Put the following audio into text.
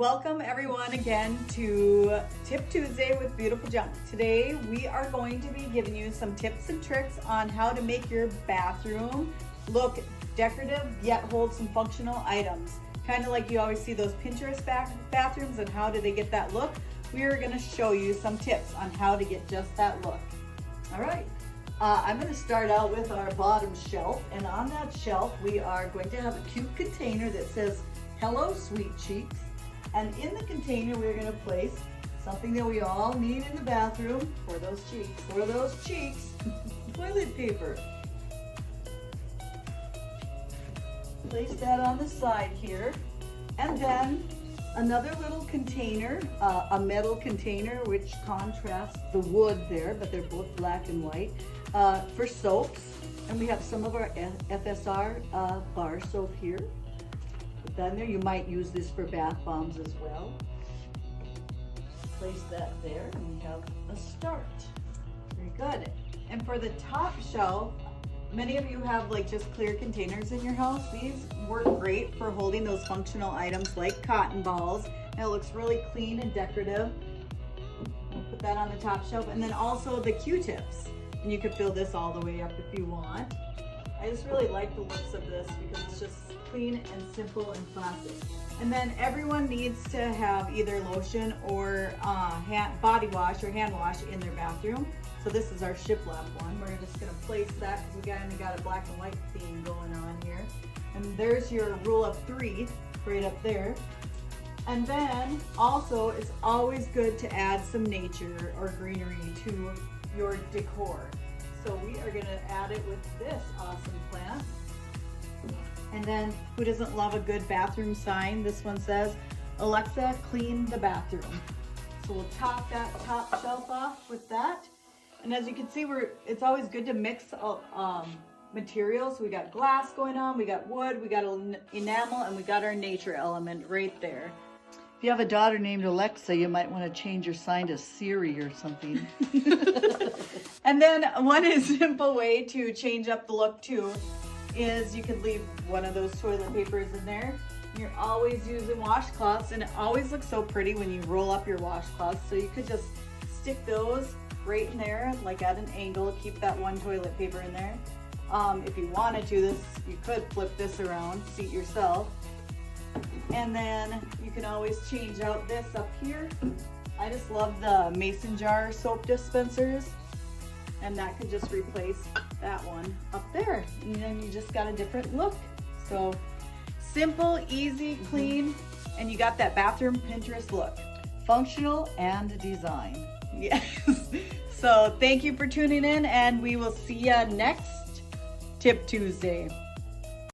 Welcome everyone again to Tip Tuesday with Beautiful Junque. Today we are going to be giving you some tips and tricks on how to make your bathroom look decorative yet hold some functional items. Kind of like you always see those Pinterest bathrooms and how do they get that look. We are going to show you some tips on how to get just that look. All right, I'm going to start out with our bottom shelf, and on that shelf we are going to have a cute container that says "Hello Sweet Cheeks." And in the container, we're going to place something that we all need in the bathroom for those cheeks, toilet paper. Place that on the side here. And then another little container, a metal container, which contrasts the wood there, but they're both black and white, for soaps. And we have some of our FSR bar soap here. Put that in there. You might use this for bath bombs as well. Place that there and we have a start. Very good. And for the top shelf, many of you have like just clear containers in your house. These work great for holding those functional items like cotton balls. And it looks really clean and decorative. We'll put that on the top shelf. And then also the Q-tips. And you could fill this all the way up if you want. I just really like the looks of this because it's just clean and simple and classic. And then everyone needs to have either lotion or body wash or hand wash in their bathroom. So this is our shiplap one. We're just gonna place that because we kinda got a black and white theme going on here. And there's your rule of 3 right up there. And then also it's always good to add some nature or greenery to your decor. So we are gonna add it with this awesome plant. And then who doesn't love a good bathroom sign? This one says, "Alexa, clean the bathroom." So we'll top that top shelf off with that. And as you can see, it's always good to mix materials. We got glass going on, we got wood, we got enamel, and we got our nature element right there. If you have a daughter named Alexa, you might want to change your sign to Siri or something. And then one simple way to change up the look too is you could leave one of those toilet papers in there. You're always using washcloths and it always looks so pretty when you roll up your washcloths. So you could just stick those right in there, like at an angle, keep that one toilet paper in there. If you wanted to, you could flip this around, seat yourself. And then you can always change out this up here. I just love the mason jar soap dispensers. And that could just replace that one up there. And then you just got a different look. So simple, easy, clean, and you got that bathroom Pinterest look. Functional and design. Yes. So thank you for tuning in and we will see you next Tip Tuesday.